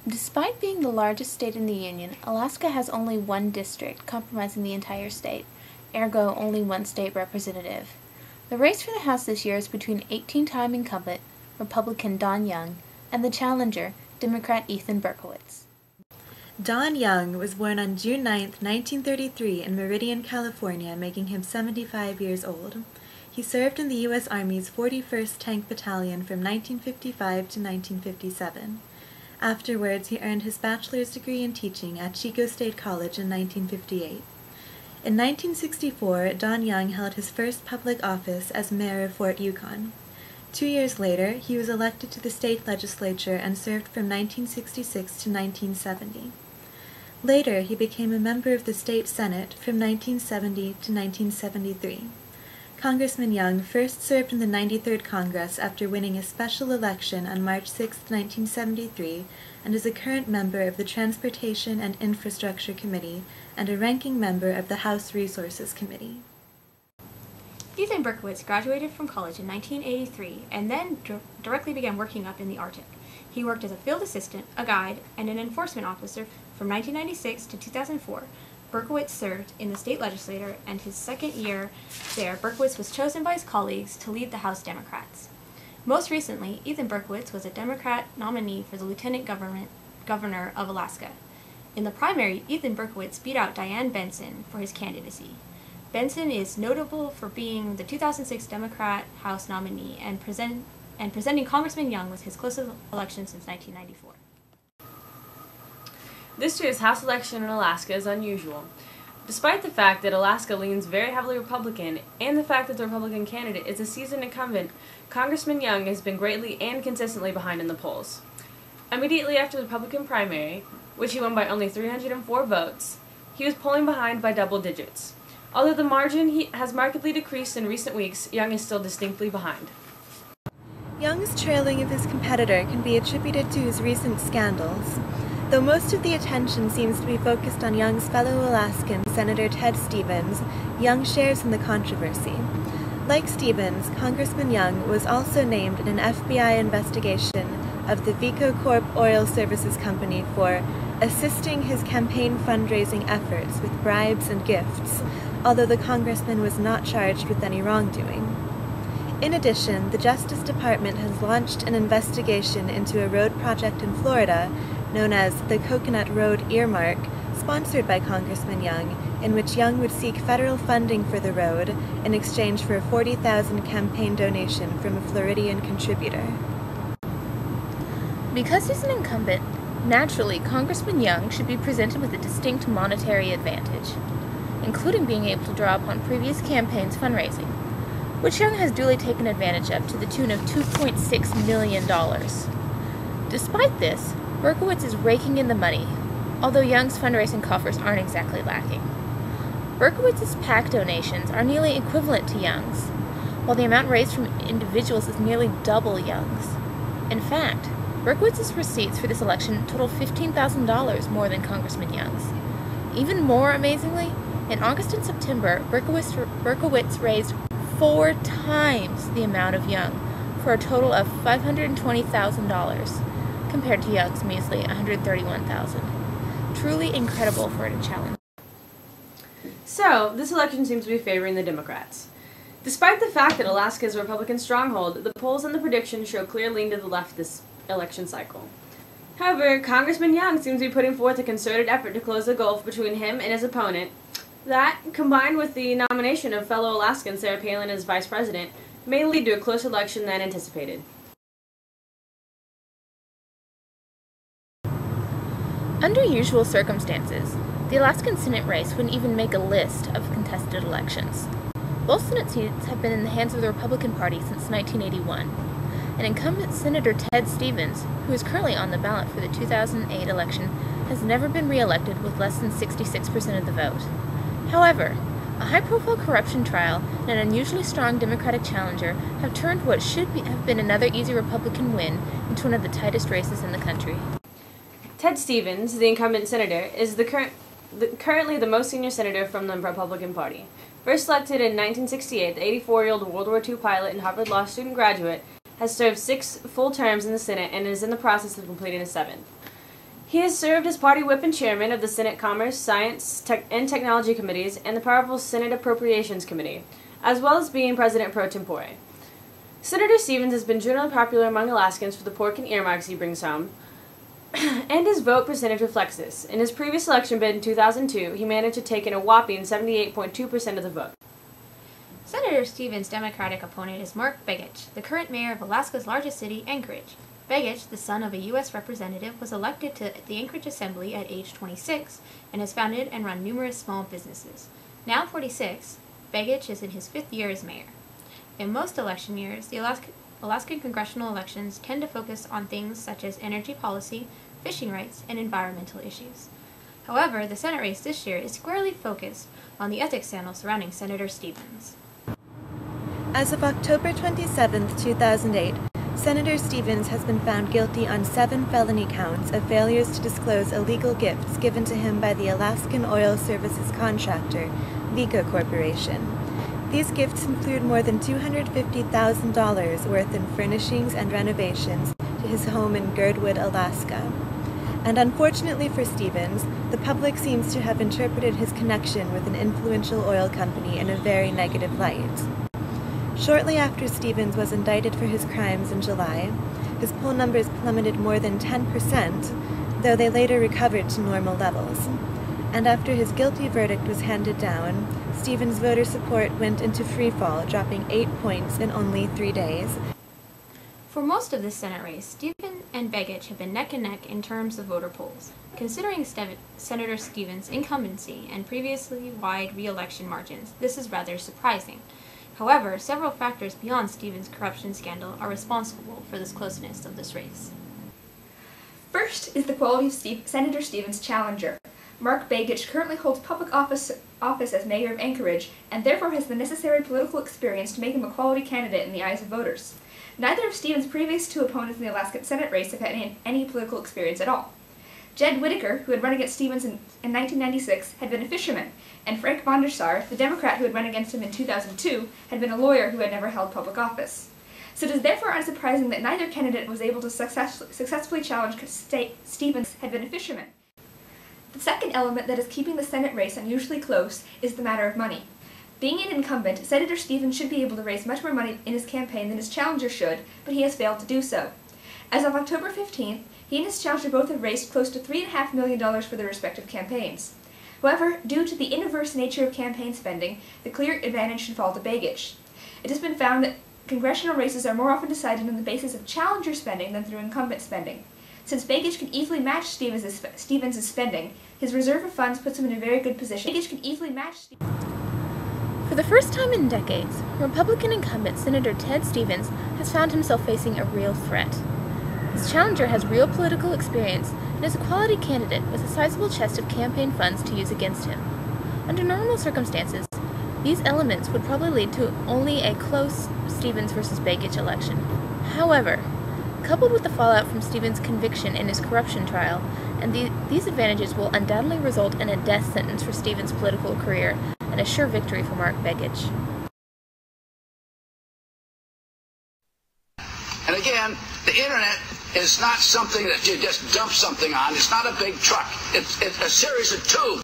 Despite being the largest state in the Union, Alaska has only one district, comprising the entire state, ergo only one state representative. The race for the House this year is between 18-time incumbent, Republican Don Young, and the challenger, Democrat Ethan Berkowitz. Don Young was born on June 9, 1933 in Meridian, California, making him 75 years old. He served in the U.S. Army's 41st Tank Battalion from 1955 to 1957. Afterwards, he earned his bachelor's degree in teaching at Chico State College in 1958. In 1964, Don Young held his first public office as mayor of Fort Yukon. 2 years later, he was elected to the state legislature and served from 1966 to 1970. Later, he became a member of the state senate from 1970 to 1973. Congressman Young first served in the 93rd Congress after winning a special election on March 6, 1973, and is a current member of the Transportation and Infrastructure Committee and a ranking member of the House Resources Committee. Ethan Berkowitz graduated from college in 1983 and then directly began working up in the Arctic. He worked as a field assistant, a guide, and an enforcement officer from 1996 to 2004. Berkowitz served in the state legislature, and his second year there, Berkowitz was chosen by his colleagues to lead the House Democrats. Most recently, Ethan Berkowitz was a Democrat nominee for the Lieutenant Governor of Alaska. In the primary, Ethan Berkowitz beat out Diane Benson for his candidacy. Benson is notable for being the 2006 Democrat House nominee and presenting Congressman Young with his closest election since 1994. This year's House election in Alaska is unusual. Despite the fact that Alaska leans very heavily Republican and the fact that the Republican candidate is a seasoned incumbent, Congressman Young has been greatly and consistently behind in the polls. Immediately after the Republican primary, which he won by only 304 votes, he was polling behind by double digits. Although the margin has markedly decreased in recent weeks, Young is still distinctly behind. Young's trailing of his competitor can be attributed to his recent scandals. Though most of the attention seems to be focused on Young's fellow Alaskan, Senator Ted Stevens, Young shares in the controversy. Like Stevens, Congressman Young was also named in an FBI investigation of the Vico Corp Oil Services Company for assisting his campaign fundraising efforts with bribes and gifts, although the congressman was not charged with any wrongdoing. In addition, the Justice Department has launched an investigation into a road project in Florida known as the Coconut Road Earmark, sponsored by Congressman Young, in which Young would seek federal funding for the road in exchange for a $40,000 campaign donation from a Floridian contributor. Because he's an incumbent, naturally, Congressman Young should be presented with a distinct monetary advantage, including being able to draw upon previous campaigns' fundraising, which Young has duly taken advantage of to the tune of $2.6 million. Despite this, Berkowitz is raking in the money, although Young's fundraising coffers aren't exactly lacking. Berkowitz's PAC donations are nearly equivalent to Young's, while the amount raised from individuals is nearly double Young's. In fact, Berkowitz's receipts for this election total $15,000 more than Congressman Young's. Even more amazingly, in August and September, Berkowitz raised 4 times the amount of Young, for a total of $520,000, compared to Young's measly $131,000. Truly incredible for a challenge. So, this election seems to be favoring the Democrats. Despite the fact that Alaska is a Republican stronghold, the polls and the predictions show clear lean to the left this election cycle. However, Congressman Young seems to be putting forth a concerted effort to close the gulf between him and his opponent. That, combined with the nomination of fellow Alaskan Sarah Palin as vice president, may lead to a closer election than anticipated. Under usual circumstances, the Alaskan Senate race wouldn't even make a list of contested elections. Both Senate seats have been in the hands of the Republican Party since 1981, and incumbent Senator Ted Stevens, who is currently on the ballot for the 2008 election, has never been re-elected with less than 66% of the vote. However, a high-profile corruption trial and an unusually strong Democratic challenger have turned what should have been another easy Republican win into one of the tightest races in the country. Ted Stevens, the incumbent senator, is currently the most senior senator from the Republican Party. First elected in 1968, the 84-year-old World War II pilot and Harvard Law student graduate has served 6 full terms in the Senate and is in the process of completing a 7th. He has served as party whip and chairman of the Senate Commerce, Science, and Technology Committees and the powerful Senate Appropriations Committee, as well as being president pro tempore. Senator Stevens has been generally popular among Alaskans for the pork and earmarks he brings home, and his vote percentage reflects this. In his previous election bid in 2002, he managed to take in a whopping 78.2% of the vote. Senator Stevens' Democratic opponent is Mark Begich, the current mayor of Alaska's largest city, Anchorage. Begich, the son of a U.S. representative, was elected to the Anchorage Assembly at age 26 and has founded and run numerous small businesses. Now 46, Begich is in his 5th year as mayor. In most election years, the Alaskan congressional elections tend to focus on things such as energy policy, fishing rights, and environmental issues. However, the Senate race this year is squarely focused on the ethics scandal surrounding Senator Stevens. As of October 27, 2008, Senator Stevens has been found guilty on 7 felony counts of failures to disclose illegal gifts given to him by the Alaskan Oil Services contractor, Vico Corporation. These gifts include more than $250,000 worth in furnishings and renovations to his home in Girdwood, Alaska. And unfortunately for Stevens, the public seems to have interpreted his connection with an influential oil company in a very negative light. Shortly after Stevens was indicted for his crimes in July, his poll numbers plummeted more than 10%, though they later recovered to normal levels. And after his guilty verdict was handed down, Stevens' voter support went into freefall, dropping 8 points in only 3 days. For most of this Senate race, Stevens and Begich have been neck and neck in terms of voter polls. Considering Senator Stevens' incumbency and previously wide re-election margins, this is rather surprising. However, several factors beyond Stevens' corruption scandal are responsible for this closeness of this race. First is the quality of Senator Stevens' challenger. Mark Begich currently holds public office as mayor of Anchorage, and therefore has the necessary political experience to make him a quality candidate in the eyes of voters. Neither of Stevens' previous 2 opponents in the Alaskan Senate race have had any political experience at all. Jed Whitaker, who had run against Stevens in 1996, had been a fisherman, and Frank von der Sar, the Democrat who had run against him in 2002, had been a lawyer who had never held public office. So it is therefore unsurprising that neither candidate was able to successfully challenge Stevens had been a fisherman. The second element that is keeping the Senate race unusually close is the matter of money. Being an incumbent, Senator Stevens should be able to raise much more money in his campaign than his challenger should, but he has failed to do so. As of October 15th, he and his challenger both have raised close to $3.5 million for their respective campaigns. However, due to the inverse nature of campaign spending, the clear advantage should fall to Begich. It has been found that congressional races are more often decided on the basis of challenger spending than through incumbent spending. Since Begich can easily match Stevens' spending, his reserve of funds puts him in a very good position. Begich can easily match For the first time in decades, Republican incumbent Senator Ted Stevens has found himself facing a real threat. His challenger has real political experience and is a quality candidate with a sizable chest of campaign funds to use against him. Under normal circumstances, these elements would probably lead to only a close Stevens versus Begich election. However, coupled with the fallout from Stevens' conviction in his corruption trial, and these advantages will undoubtedly result in a death sentence for Stevens' political career and a sure victory for Mark Begich. And again, the internet is not something that you just dump something on. It's not a big truck. It's a series of tubes.